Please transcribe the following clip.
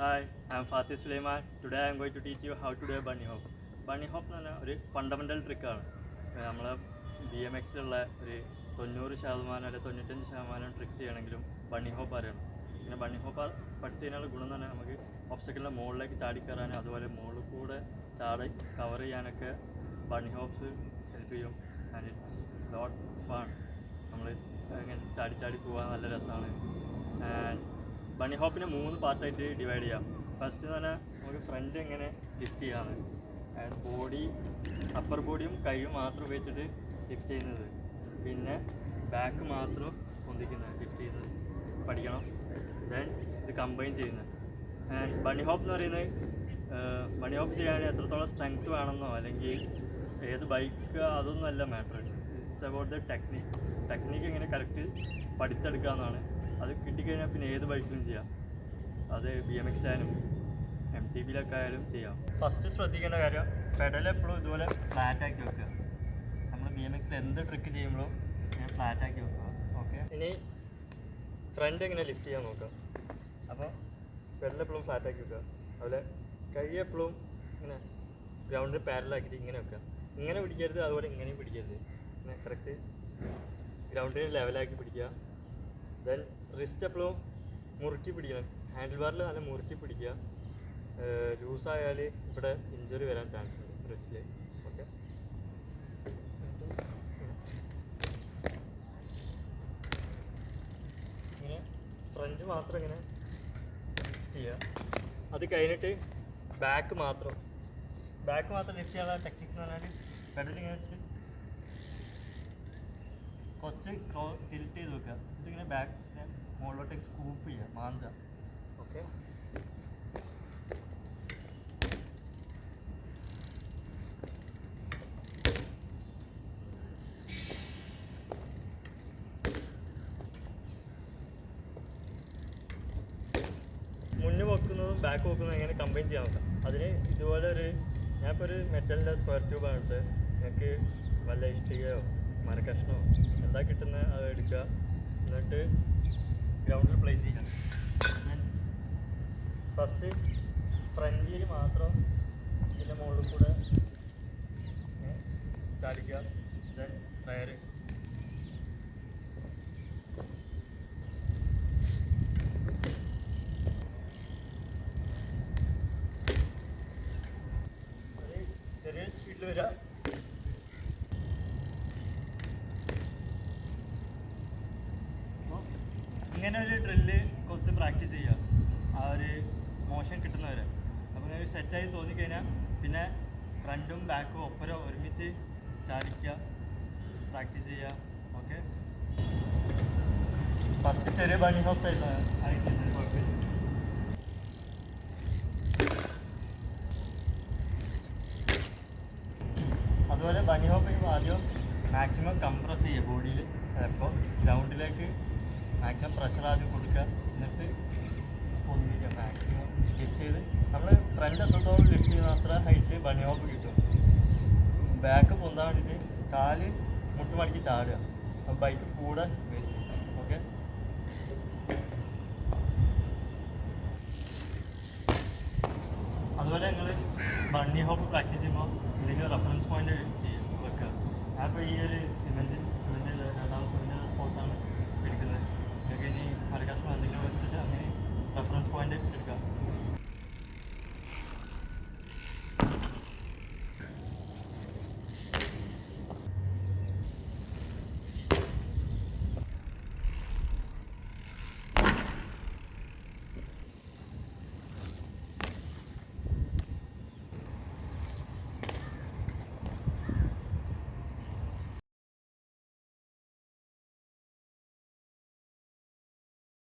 Hi, I'm Fatih Suleiman. Today I'm going to teach you how to do a bunny hop. Bunny hop എന്ന് പറഞ്ഞാൽ ഒരു fundamental ട്രിക്കാണ്. നമ്മൾ BMXലുള്ള ഒരു 90% അല്ലെങ്കിൽ 95% ട്രിക്സ് ചെയ്യണമെങ്കിലും ബണ്ണി ഹോപ്പ് അറിയണം. പിന്നെ ബണ്ണി ഹോപ്പ് പഠിച്ചു കഴിഞ്ഞാൽ ഗുണം എന്ന് പറഞ്ഞാൽ നമുക്ക് ഒബ്സ്റ്റക്കിളിൻ്റെ മുകളിലേക്ക് ചാടിക്കയറാനും അതുപോലെ മുകളിൽ കൂടെ ചാടി കവർ ചെയ്യാനൊക്കെ ബണ്ണി ഹോപ്സ് ഹെൽപ്പ് ചെയ്യും. And it's lot fun. നമ്മൾ ഇങ്ങനെ ചാടി ചാടി പോകാൻ നല്ല രസമാണ്. ആൻഡ് ബണ്ണി ഹോപ്പിനെ 3 പാർട്ടായിട്ട് ഡിവൈഡ് ചെയ്യാം. ഫസ്റ്റ് എന്ന് പറഞ്ഞാൽ നമുക്ക് ഫ്രണ്ട് എങ്ങനെ ലിഫ്റ്റ് ചെയ്യാമെന്ന്, ആൻഡ് ബോഡി അപ്പർ ബോഡിയും കൈയും മാത്രം ഉപയോഗിച്ചിട്ട് ലിഫ്റ്റ് ചെയ്യുന്നത്, പിന്നെ ബാക്ക് മാത്രം പൊന്തിക്കുന്നത് ലിഫ്റ്റ് ചെയ്യുന്നത് പഠിക്കണം. ദെൻ ഇത് കമ്പൈൻ ചെയ്യുന്നത്. ആൻഡ് ബണ്ണി ഹോപ്പ് എന്ന് പറയുന്നത് ബണ്ണി ഹോപ്പ് ചെയ്യാൻ എത്രത്തോളം സ്ട്രെങ്ത് വേണമെന്നോ അല്ലെങ്കിൽ ഏത് ബൈക്ക് അതൊന്നും അല്ല matter. It's about the technique എങ്ങനെ കറക്റ്റ് പഠിച്ചെടുക്കുക എന്നാണ്. അത് കിട്ടിക്കഴിഞ്ഞാൽ പിന്നെ ഏത് ബൈക്കിലും ചെയ്യാം. അത് BMX ആയാലും MTBയിലൊക്കെ ആയാലും ചെയ്യാം. ഫസ്റ്റ് ശ്രദ്ധിക്കേണ്ട കാര്യം, പെഡൽ എപ്പോഴും ഇതുപോലെ ഫ്ലാറ്റാക്കി വെക്കുക. നമ്മൾ BMXൽ എന്ത് ട്രിക്ക് ചെയ്യുമ്പോഴും ഇങ്ങനെ ഫ്ലാറ്റാക്കി വെക്കുക. ഓക്കെ, ഇനി ഫ്രണ്ട് എങ്ങനെ ലിഫ്റ്റ് ചെയ്യാൻ നോക്കുക. അപ്പോൾ പെഡൽ എപ്പോഴും ഫ്ലാറ്റാക്കി വെക്കുക. അതുപോലെ കൈ എപ്പോഴും ഇങ്ങനെ ഗ്രൗണ്ടിൽ പാരലാക്കിയിട്ട് ഇങ്ങനെ വെക്കുക. ഇങ്ങനെ പിടിക്കരുത്, അതുപോലെ ഇങ്ങനെയും പിടിക്കരുത്. ഇങ്ങനെ കറക്റ്റ് ഗ്രൗണ്ടിൽ ലെവലാക്കി പിടിക്കുക. ദെൻ റിസ്റ്റ് എപ്പോഴും മുറുക്കി പിടിക്കണം. ഹാൻഡിൽ ബാറിൽ നല്ല മുറുക്കി പിടിക്കുക. ലൂസായാൽ ഇവിടെ ഇഞ്ചുറി വരാൻ ചാൻസ് ഉണ്ട് റിസ്റ്റിൽ. ഓക്കെ, ഇങ്ങനെ ഫ്രണ്ട് മാത്രം ഇങ്ങനെ ലിഫ്റ്റ് ചെയ്യുക. അത് കഴിഞ്ഞിട്ട് ബാക്ക് മാത്രം ലിഫ്റ്റ് ചെയ്യാനുള്ള ടെക്നിക്ക് എന്ന് പറഞ്ഞാൽ പെഡൽ ഇങ്ങനെ വെച്ചിട്ട് കുറച്ച് ടിൽറ്റ് ചെയ്ത് വെക്കുക. ഇതിങ്ങനെ ബാക്ക് മുകളിലോട്ടേക്ക് സ്കൂപ്പ് ചെയ്യുക, മാന്തുക. ഓക്കെ, മുന്നേ വെക്കുന്നതും ബാക്ക് വെക്കുന്നതും എങ്ങനെ കമ്പൈൻ ചെയ്യാൻ നോക്കാം. അതിന് ഇതുപോലെ ഞാനിപ്പോൾ ഒരു മെറ്റലിൻ്റെ സ്ക്വയർ ട്യൂബാണ് എടുത്ത്. നിങ്ങൾക്ക് വല്ല ഇഷ്ടികയോ മരക്കഷ്ണമോ എന്താ കിട്ടുന്നത് അത് എടുക്കുക. എന്നിട്ട് ഗ്രൗണ്ടിൽ പ്ലേസ് ചെയ്യാം. ഫസ്റ്റ് ഫ്രണ്ട് വീല് മാത്രം ഇതിൻ്റെ മുകളിൽ കൂടെ ചാടിക്കുക. ദെൻ ടയർ ചെറിയ സ്പീഡിൽ വരിക. ഇങ്ങനെ ഒരു ഡ്രില്ല് കുറച്ച് പ്രാക്ടീസ് ചെയ്യുക, ആ ഒരു മോഷൻ കിട്ടുന്നവരെ. അപ്പോൾ നിങ്ങൾക്ക് സെറ്റായി തോന്നിക്കഴിഞ്ഞാൽ പിന്നെ ഫ്രണ്ടും ബാക്കും ഒപ്പരം ഒരുമിച്ച് ചാടിക്കുക, പ്രാക്ടീസ് ചെയ്യുക. ഓക്കെ, ഫസ്റ്റ് ചെറിയ ബണ്ണി ഹോപ്പ് ആയിട്ടുണ്ട്, കുഴപ്പമില്ല. അതുപോലെ ബണ്ണി ഹോപ്പ് ആദ്യം മാക്സിമം കംപ്രസ് ചെയ്യുക ബോഡിയിൽ. അപ്പോൾ ഗ്രൗണ്ടിലേക്ക് മാക്സിമം പ്രഷർ ആദ്യം കൊടുക്കുക. എന്നിട്ട് പൊന്തിക്കുക, മാക്സിമം ലിഫ്റ്റ് ചെയ്ത്. നമ്മൾ ഫ്രണ്ട് എത്രത്തോളം ലിഫ്റ്റ് ചെയ്യുന്ന അത്ര ഹൈറ്റ് ബണ്ണി ഹോപ്പ് കിട്ടും. ബാക്ക് പൊന്താൻ വേണ്ടിയിട്ട് കാല് മുട്ടുമടക്കി ചാടുക, അപ്പോൾ ബൈക്ക് കൂടെ വരും. ഓക്കെ, അതുപോലെ നിങ്ങൾ ബണ്ണി ഹോപ്പ് പ്രാക്ടീസ് ചെയ്യുമ്പോൾ എന്തെങ്കിലും റെഫറൻസ് പോയിന്റ് വെക്കുക. ഞാനിപ്പോൾ ഈ ഒരു സിമെൻറ്റ് രണ്ടാമത് സിമെൻറ്റ് സ്പോട്ടാണ് എടുക്കുന്നത്. നിങ്ങൾക്ക് ഇനി മരക്കഷ്ണം എന്തെങ്കിലും വെച്ചിട്ട് അങ്ങനെ റെഫറൻസ് പോയിന്റ്